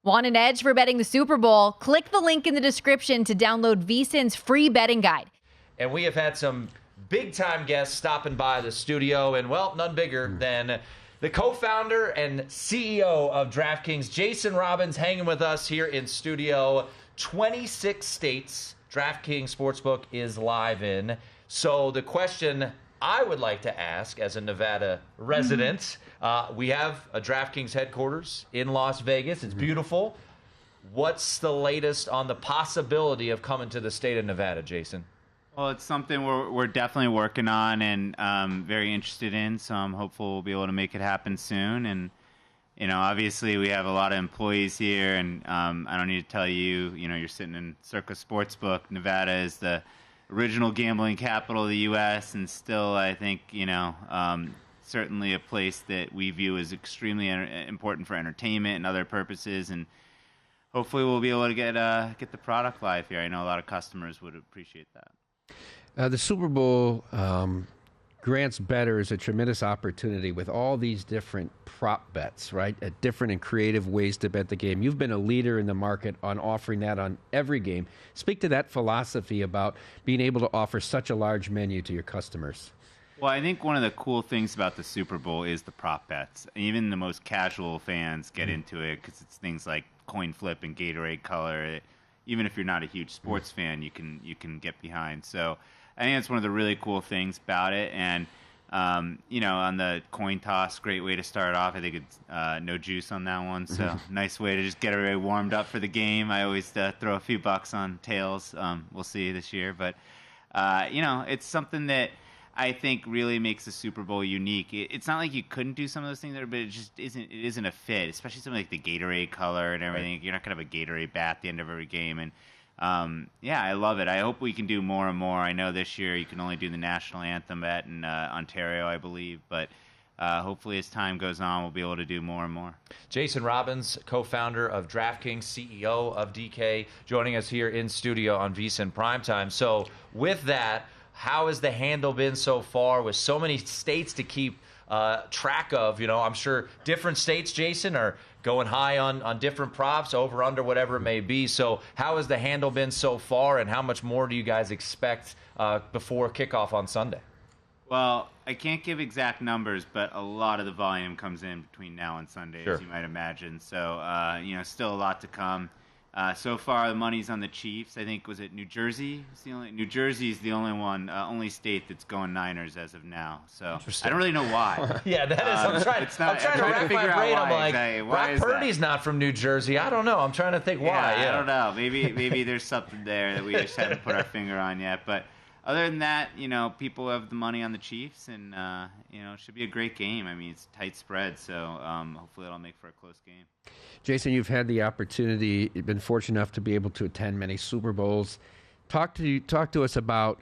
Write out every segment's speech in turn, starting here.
Want an edge for betting the Super Bowl? Click the link in the description to download VSiN's free betting guide. And we have had some big-time guests stopping by the studio, and, well, none bigger than the co-founder and CEO of DraftKings, Jason Robins, hanging with us here in studio. 26 states DraftKings Sportsbook is live in. So the question I would like to ask as a Nevada resident, we have a DraftKings headquarters in Las Vegas. It's beautiful. What's the latest on the possibility of coming to the state of Nevada, Jason? Well, it's something we're definitely working on and very interested in, so I'm hopeful we'll be able to make it happen soon. And, obviously we have a lot of employees here, and I don't need to tell you, you're sitting in Circa Sportsbook. Nevada is the original gambling capital of the U.S. and still, I think, certainly a place that we view as extremely important for entertainment and other purposes. And hopefully we'll be able to get the product live here. I know a lot of customers would appreciate that. The Super Bowl grants bettors a tremendous opportunity with all these different prop bets, right? At different and creative ways to bet the game. You've been a leader in the market on offering that on every game. Speak to that philosophy about being able to offer such a large menu to your customers. Well, I think one of the cool things about the Super Bowl is the prop bets. Even the most casual fans get into it because it's things like coin flip and Gatorade color. Even if you're not a huge sports fan, you can get behind. So I think that's one of the really cool things about it. And, on the coin toss, great way to start off. I think it's no juice on that one. So nice way to just get everybody warmed up for the game. I always throw a few bucks on tails. We'll see this year. But, it's something that I think really makes the Super Bowl unique. It's not like you couldn't do some of those things there, but it just isn't a fit, especially something like the Gatorade color and everything. Right. You're not going to have a Gatorade bat at the end of every game. And, I love it. I hope we can do more and more. I know this year you can only do the national anthem bet in Ontario, I believe, but hopefully as time goes on, we'll be able to do more and more. Jason Robins, co-founder of DraftKings, CEO of DK, joining us here in studio on VSiN Primetime. So with that, how has the handle been so far with so many states to keep track of? I'm sure different states, Jason, are going high on different props, over, under, whatever it may be. So how has the handle been so far, and how much more do you guys expect before kickoff on Sunday? Well, I can't give exact numbers, but a lot of the volume comes in between now and Sunday, sure, as you might imagine. So, still a lot to come. So far, the money's on the Chiefs. I think, was it New Jersey? New Jersey is the only state that's going Niners as of now. So I don't really know why. Yeah, that is. I'm trying to rack my brain. I'm like, Brock Purdy's not from New Jersey. I don't know. I'm trying to think why. Yeah, I don't know. Maybe there's something there that we just haven't put our finger on yet. But other than that, people have the money on the Chiefs, and it should be a great game. I mean, it's a tight spread, so hopefully it'll make for a close game. Jason, you've had the opportunity, you've been fortunate enough to be able to attend many Super Bowls. Talk to us about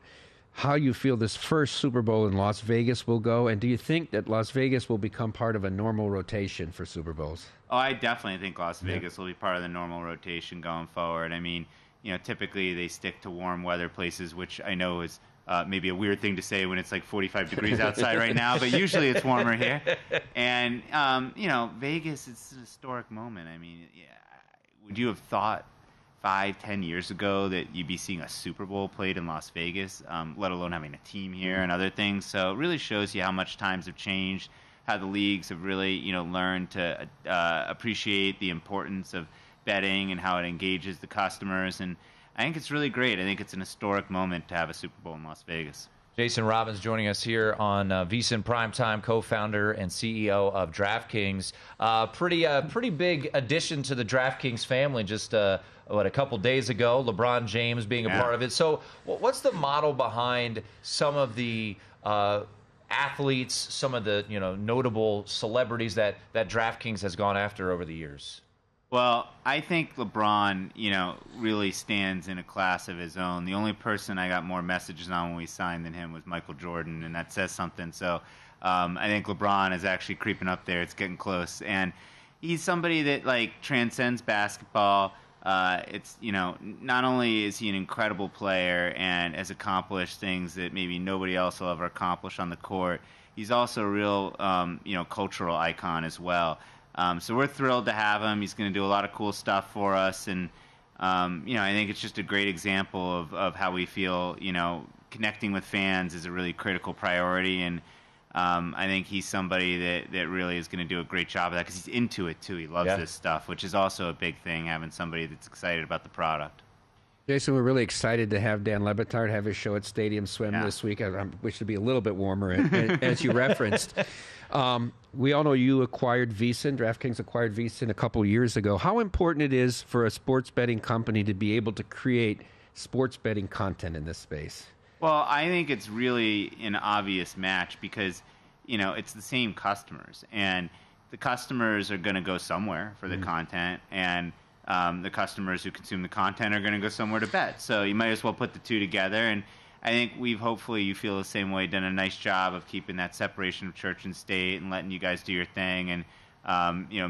how you feel this first Super Bowl in Las Vegas will go, and do you think that Las Vegas will become part of a normal rotation for Super Bowls? Oh, I definitely think Las Vegas will be part of the normal rotation going forward. I mean, typically they stick to warm weather places, which I know is maybe a weird thing to say when it's like 45 degrees outside right now, but usually it's warmer here. And, Vegas, it's an historic moment. I mean, would you have thought 5-10 years ago that you'd be seeing a Super Bowl played in Las Vegas, let alone having a team here and other things? So it really shows you how much times have changed, how the leagues have really, learned to appreciate the importance of betting and how it engages the customers. And I think it's really great. I think it's an historic moment to have a Super Bowl in Las Vegas. Jason Robins joining us here on VSiN Primetime, co-founder and CEO of DraftKings. Pretty big addition to the DraftKings family just, a couple days ago, LeBron James being a part of it. So what's the model behind some of the athletes, some of the notable celebrities that DraftKings has gone after over the years? Well, I think LeBron, really stands in a class of his own. The only person I got more messages on when we signed than him was Michael Jordan, and that says something. So I think LeBron is actually creeping up there. It's getting close. And he's somebody that, transcends basketball. It's, not only is he an incredible player and has accomplished things that maybe nobody else will ever accomplish on the court, he's also a real, cultural icon as well. So we're thrilled to have him. He's going to do a lot of cool stuff for us. And, I think it's just a great example of how we feel, connecting with fans is a really critical priority. And I think he's somebody that really is going to do a great job of that because he's into it, too. He loves this stuff, which is also a big thing, having somebody that's excited about the product. Jason, we're really excited to have Dan Le Batard have his show at Stadium Swim this week. I wish it would be a little bit warmer, as you referenced. We all know you acquired VSiN. DraftKings acquired VSiN a couple years ago. How important it is for a sports betting company to be able to create sports betting content in this space? Well, I think it's really an obvious match because, it's the same customers. And the customers are going to go somewhere for the content, and the customers who consume the content are going to go somewhere to bet. So you might as well put the two together. And I think hopefully you feel the same way, done a nice job of keeping that separation of church and state and letting you guys do your thing and,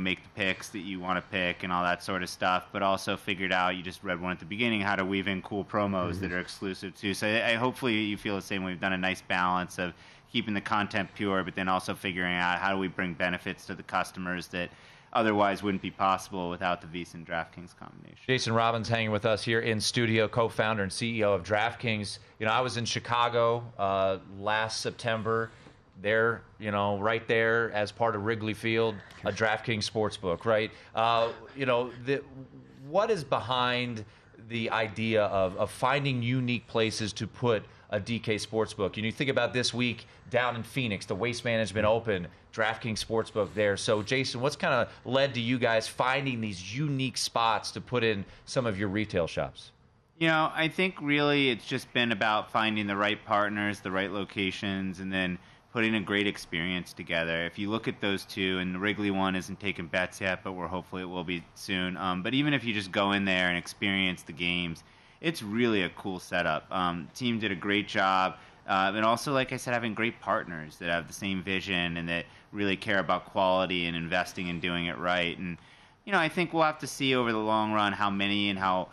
make the picks that you want to pick and all that sort of stuff. But also figured out, you just read one at the beginning, how to weave in cool promos that are exclusive too. So I hopefully you feel the same way. We've done a nice balance of keeping the content pure, but then also figuring out how do we bring benefits to the customers that otherwise wouldn't be possible without the VSiN DraftKings combination. Jason Robbins hanging with us here in studio, co-founder and CEO of DraftKings. I was in Chicago last September. There, right there as part of Wrigley Field, a DraftKings sportsbook, right? What is behind the idea of finding unique places to put a DK Sportsbook? You think about this week down in Phoenix, the Waste Management Open, DraftKings Sportsbook there. So, Jason, what's kind of led to you guys finding these unique spots to put in some of your retail shops? I think really it's just been about finding the right partners, the right locations, and then putting a great experience together. If you look at those two, and the Wrigley one isn't taking bets yet, but hopefully it will be soon. But even if you just go in there and experience the games, it's really a cool setup. Team did a great job. And also, like I said, having great partners that have the same vision and that really care about quality and investing and doing it right. And, I think we'll have to see over the long run how many and how,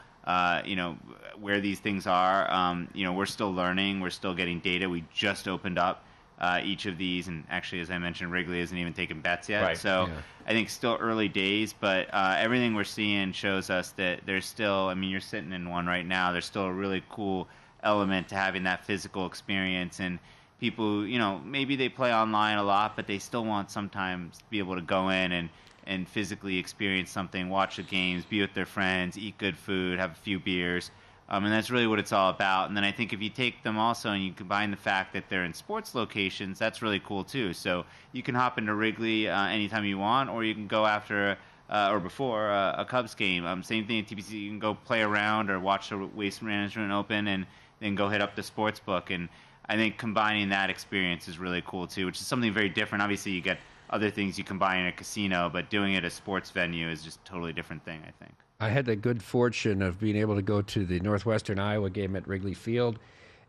where these things are. We're still learning. We're still getting data. We just opened up each of these. And actually, as I mentioned, Wrigley isn't even taking bets yet. Right. So I think still early days. But everything we're seeing shows us that there's still, you're sitting in one right now. There's still a really cool element to having that physical experience, and people, maybe they play online a lot, but they still want sometimes to be able to go in and physically experience something, watch the games, be with their friends, eat good food, have a few beers, and that's really what it's all about. And then I think if you take them also and you combine the fact that they're in sports locations, that's really cool too. So you can hop into Wrigley anytime you want, or you can go after or before a Cubs game. Same thing at TPC. You can go play around or watch the Waste Management Open and then go hit up the sports book. And I think combining that experience is really cool too, which is something very different. Obviously, you get other things you combine in a casino, but doing it at a sports venue is just a totally different thing, I think. I had the good fortune of being able to go to the Northwestern Iowa game at Wrigley Field,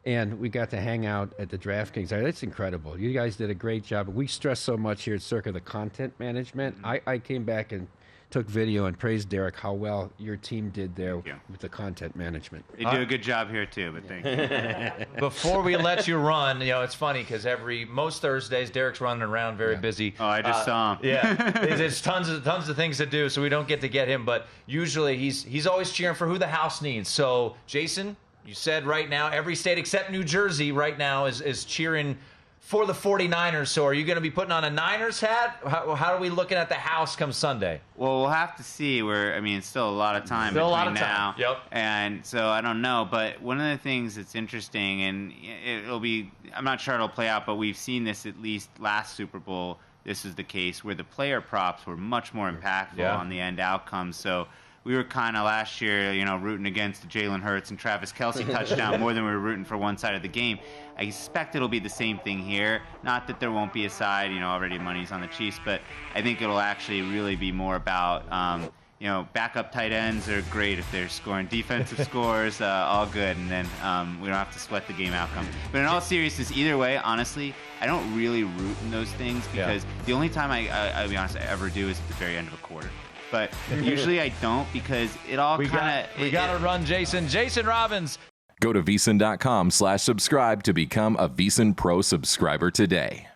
and we got to hang out at the DraftKings. It's incredible. You guys did a great job. We stress so much here at Circa the content management. I came back and took video and praised Derek how well your team did there with the content management. They do a good job here too, but thank you. Before we let you run, it's funny because most Thursdays Derek's running around very busy. Oh, I just saw him. Yeah, there's tons of things to do, so we don't get to get him. But usually he's always cheering for who the house needs. So Jason, you said right now every state except New Jersey right now is cheering for the 49ers. So are you going to be putting on a Niners hat? How are we looking at the house come Sunday? Well, we'll have to see. It's still a lot of time between now. Yep. And so I don't know. But one of the things that's interesting, and I'm not sure it'll play out, but we've seen this at least last Super Bowl. This is the case where the player props were much more impactful on the end outcomes. So we were kind of last year, rooting against the Jalen Hurts and Travis Kelce touchdown more than we were rooting for one side of the game. I suspect it'll be the same thing here. Not that there won't be a side, already money's on the Chiefs, but I think it'll actually really be more about, backup tight ends are great if they're scoring defensive scores, all good, and then we don't have to sweat the game outcome. But in all seriousness, either way, honestly, I don't really root in those things because the only time I'll be honest, I ever do is at the very end of a quarter. But usually I don't because it all kind of... We got to run Jason. Jason Robbins. Go to VSiN.com/subscribe to become a VSiN Pro subscriber today.